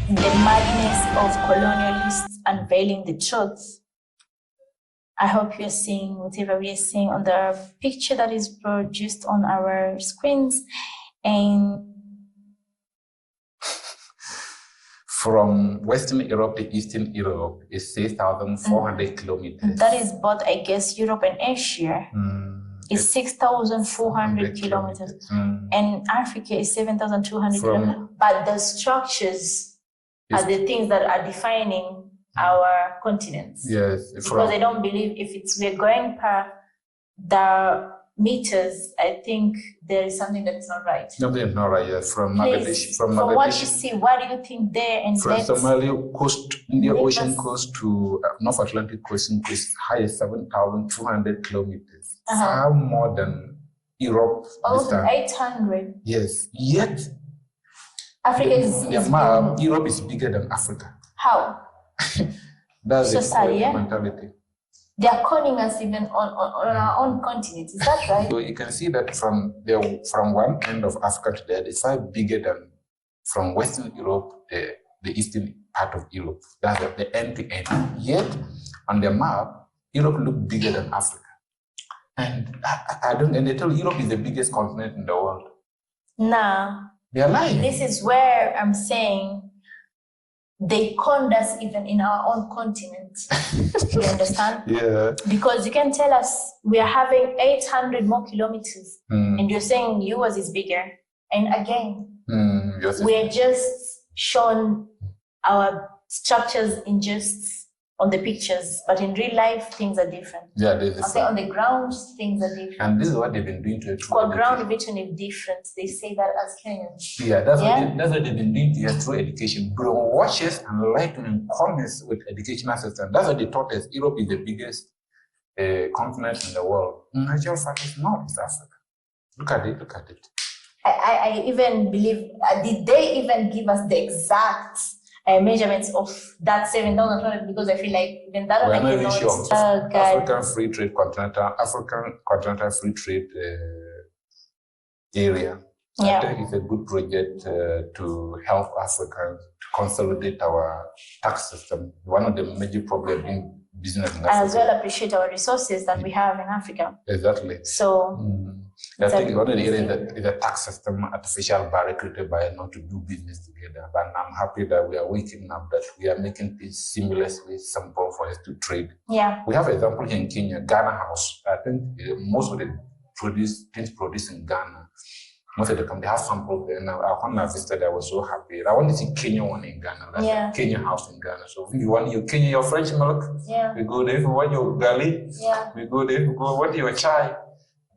the madness of colonialists unveiling the truth. I hope you're seeing whatever we are seeing on the picture that is produced on our screens. And from Western Europe to Eastern Europe is 6,400 kilometers. That is both, I guess, Europe and Asia. It's 6,400 kilometers. And Africa is 7,200 kilometers. But the structures are the things that are defining our continents. Yes. Because I don't believe we're going per the meters, I think there is something that's not right. Something is not right, yes. From what you see, what do you think there? And from Somalia coast, Indian Ocean coast to North Atlantic coast is high as 7,200 kilometers. Far more than Europe. Almost 800. Yes. Yet, Africa is Europe is bigger than Africa. How? That's so the mentality. They are calling us even on our own continent. Is that right? So you can see that from one end of Africa to the other, it's far bigger than from Western Europe, the eastern part of Europe. That's the end to end. Yet, on the map, Europe looks bigger than Africa. And and they tell Europe is the biggest continent in the world. Nah. They are lying. This is where I'm saying they conned us even in our own continent. You understand? Yeah. Because you can tell us we are having 800 more kilometers, and you're saying yours is bigger. And again, we're just shown our structures in just on the pictures, but in real life, things are different. Yeah, on the ground, things are different. And this is what they've been doing to it. For ground vision is different. They say that as Kenyans. Yeah, that's what they've been doing to us through education. Brainwashes and enlightenment corners with educational system. That's what they taught us. Europe is the biggest continent in the world. In actual fact, it's not. It's Africa. Look at it. I even believe, did they even give us the exact measurements of that 7,000? Because I feel like even that one I cannot. Sure. African Free Trade Continental Free Trade area. Yeah. I think it's a good project to help Africans to consolidate our tax system. One of the major problems in business in Africa. And as well appreciate our resources that we have in Africa. Exactly. So I think one of the areas is a tax system, artificial barrier created by not to do business together. But I'm happy that we are waking up, that we are making things seamlessly simple for us to trade. Yeah. We have an example here in Kenya, Ghana House. I think most of the things produced in Ghana, most of the time they have samples there. Now, when I visited, I was so happy. I want to see Kenya one in Ghana. That's Kenya House in Ghana. So if you want your Kenya, your French milk, we go there. If you want your garlic, we go there. If you want your chai.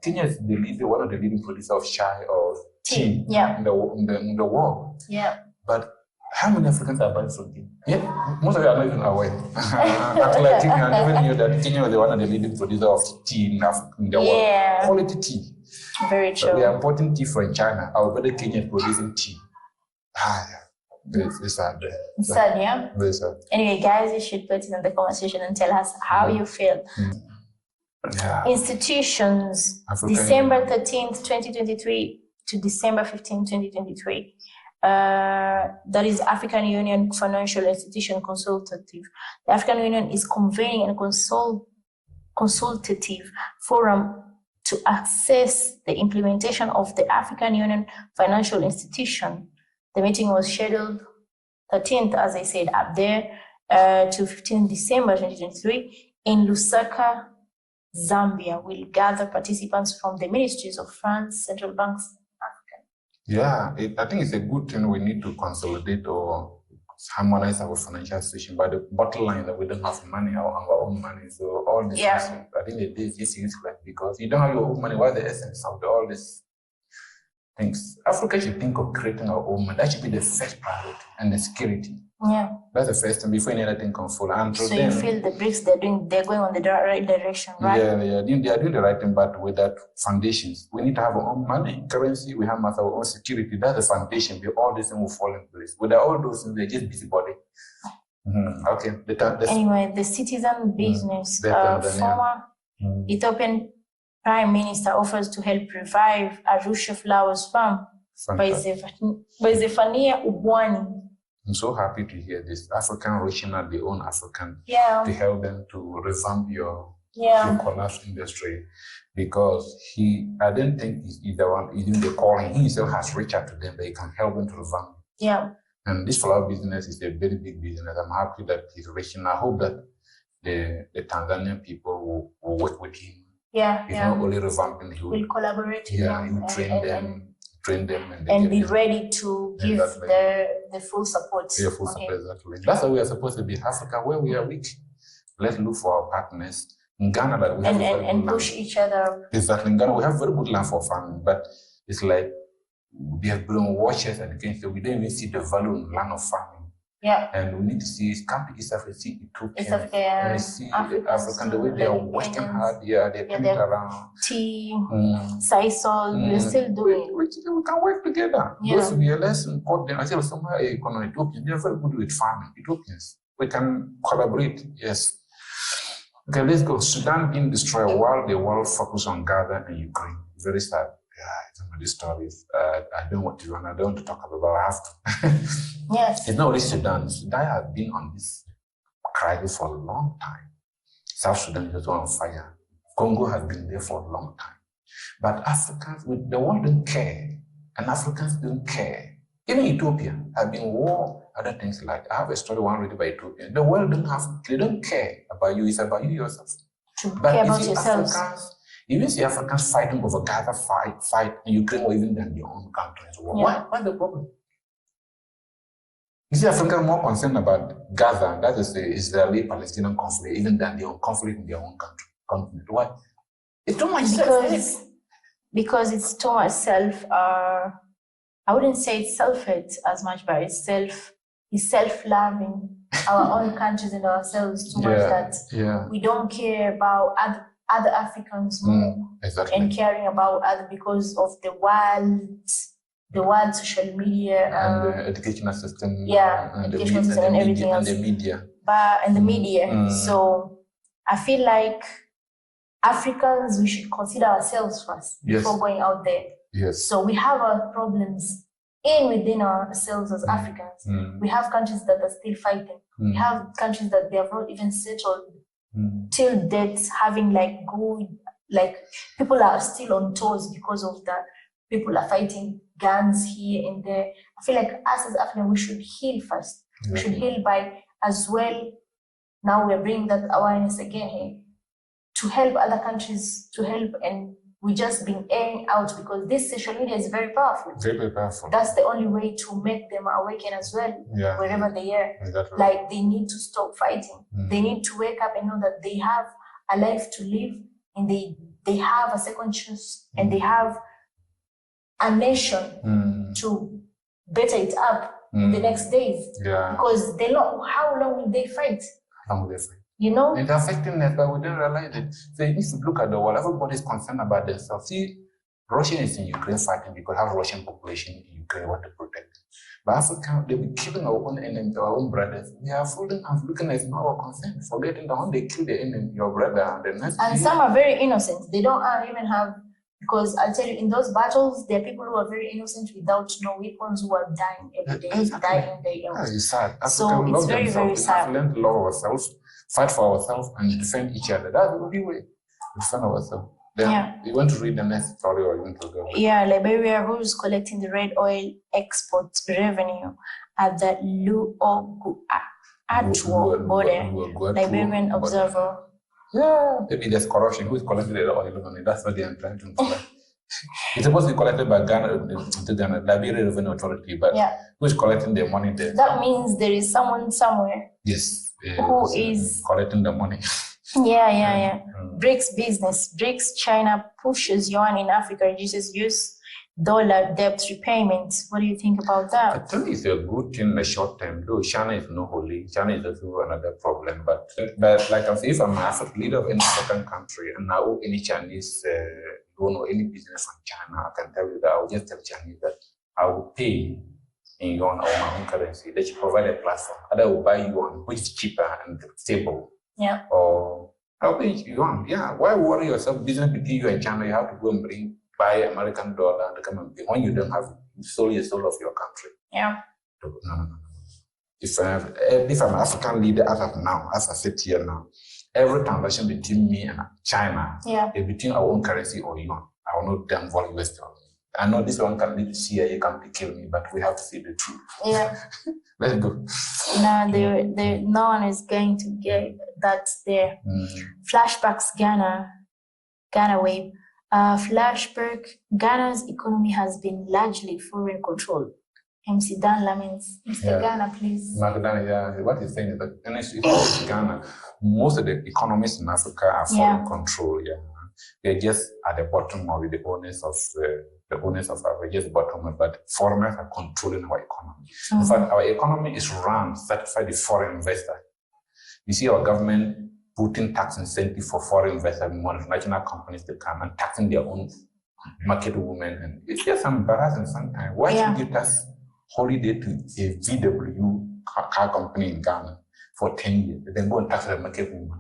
Kenya is one of the leading producers of chai or tea in the world. Yeah. But how many Africans are buying from Kenya? Yeah, most of you are not even aware. Actually, Kenya, I never knew that Kenya was one of the leading producers of tea in the world. Quality tea. Very true. So we are importing tea from China. Our brother Kenya is producing tea. It's sad. It's sad, yeah? Very sad. Anyway, guys, you should put it in the comment section and tell us how you feel. Yeah. Institutions, December 13th, 2023 to December 15th, 2023. That is African Union Financial Institution Consultative. The African Union is convening a consultative forum to assess the implementation of the African Union Financial Institution. The meeting was scheduled 13th, as I said, up there, to 15th December 2023 in Lusaka, Zambia. Will gather participants from the ministries of France, central banks, Africa. Yeah, I think it's a good thing. We need to consolidate or harmonize our financial situation. But the bottom line is that we don't have money, our own money. So all this, I think it is just useless because you don't have your own money. What's the essence of all these things? Africa should think of creating our own money. That should be the first priority, and the security. Yeah, that's the first thing before any other thing can follow. So you feel the BRICS they're going on the right direction, right? Yeah, they are doing the right thing, but with that foundations, we need to have our own money, currency. We have our own security. That's the foundation. All these things will fall in place. Without all those things, they're just busybody. Okay. Anyway, the Citizen Business former Ethiopian Prime Minister offers to help revive Arusha Flowers Farm by Zephania Ubwani. I'm so happy to hear this. African reaching out their own African to help them to revamp your collapse industry, because I don't think he's the one, even the calling. He himself has reached out to them that he can help them to revamp. Yeah. And this flower business is a very big business. I'm happy that he's reaching. I hope that the Tanzanian people will work with him. Yeah. He's not only revamping, he will collaborate with them. He will train them and be ready to give the full support. Yeah, full support, exactly. That's how we are supposed to be. Africa, where we are weak, let's look for our partners. In Ghana, that we have and push each other. Exactly. In Ghana, we have very good land for farming, but it's like we have been watchers and against it. We don't even see the value in land of farming. Yeah. And we need to see, come to East Africa, see Ethiopia, and see African, the way they are working hard. Yeah, they're coming around. Tea, sisal, we're still doing. We can work together. Yeah. Those we are less important. I tell somewhere Ethiopians, they're very good with farming. Ethiopians, we can collaborate. Yes. Okay, let's go. Sudan being destroyed while the world focus on Gaza and Ukraine. Very sad. Yeah, some of these stories. I don't want to talk about, but I have to. Yes. It's not only Sudan. Sudan has been on this crisis for a long time. South Sudan is also on fire. Congo has been there for a long time. But Africans, the world don't care. And Africans don't care. Even Ethiopia has been war, other things like, I have a story one read by Ethiopia. The world they don't care about you, it's about you yourself. But care about yourselves. Even see Africans fighting over Gaza, fight in Ukraine or even than their own countries. Yeah. What's the problem? You see Africans more concerned about Gaza, that is the Israeli-Palestinian conflict, even than their own conflict in their own country. Why? It's too much because it's too much I wouldn't say it's self-hate as much, but it's self-loving our own countries and ourselves too much that we don't care about other Africans more and caring about other because of the world social media and the educational system, and everything else, and the media. So I feel like Africans, we should consider ourselves first before going out there. Yes. So we have our problems within ourselves as Africans. We have countries that are still fighting. We have countries that they have not even settled till death, having people are still on toes because of that. People are fighting guns here and there. I feel like us as Africans, we should heal first. We should heal by as well. Now we're bringing that awareness again here to help other countries to help, and we just been airing out because this social media is very powerful. Very, very powerful. That's the only way to make them awaken as well, wherever they are. Exactly. Like they need to stop fighting. They need to wake up and know that they have a life to live, and they have a second chance, and they have a nation to better it up in the next days. Yeah. Because they know how long will they fight? How long will they fight? You know? It's affecting us, but we don't realize it. So you need to look at the world. Everybody's concerned about themselves. See, Russia is in Ukraine fighting because we have Russian population in Ukraine want to protect. But Africa, they be killing our own enemy, our own brothers. We are folding and looking at not our concern, forgetting that when they kill the enemy, your brother, and some are very innocent. They don't even have, because I'll tell you, in those battles, there are people who are very innocent without no weapons who are dying every day, dying day. It's sad. So it's very, very sad. We have to learn to love ourselves, fight for ourselves, and defend each other. That's the only way to defend ourselves. Then you want to read the next story, or you want to go? Yeah, Liberia, who's collecting the red oil export revenue at the Luogoatwo border. Liberian Observer. Yeah, maybe there's corruption. Who's collecting the oil money? That's what they are trying to do. It's supposed to be collected by Ghana, Liberia Revenue Authority, but who's collecting the money there? That means there is someone somewhere. Yes. Who is collecting the money. BRICS business. BRICS China pushes yuan in Africa, reduces US dollar debt repayment. What do you think about that? I think it's a good thing in the short term, though China is not holy. China is also another problem. But like I say, if I'm an African leader of any African country and I owe any Chinese loan or any business from China, I can tell you that I will just tell Chinese that I will pay in yuan or my own currency. They should provide a platform. Either I will buy yuan, which is cheaper and stable. Yeah. Or I'll pay yuan. Yeah. Why worry yourself? Business between you and China, you have to go and buy American dollar to come and pay when you don't have sold your soul of your country. Yeah. No. if I'm an African leader as of now, as I sit here now, every transaction between me and China is between our own currency or yuan. I will not damn value West. I know this one can lead to CIA, can kill me, but we have to see the truth. Yeah. Let's go. No, no one is going to get that there. Flashbacks Ghana wave. Flashback, Ghana's economy has been largely foreign controlled. MC Dan laments. Mr. Ghana, please. Magdalena, what he's saying is that in Ghana, most of the economies in Africa are foreign controlled. Yeah. They're just at the bottom of the owners of Africa, just bottom, but foreigners are controlling our economy. In fact, our economy is run, certified the foreign investor. You see our government putting tax incentive for foreign investors, multinational companies to come and taxing their own market women. And it's just embarrassing sometimes. Why should you tax holiday to a VW car company in Ghana for 10 years, then go and tax the market woman?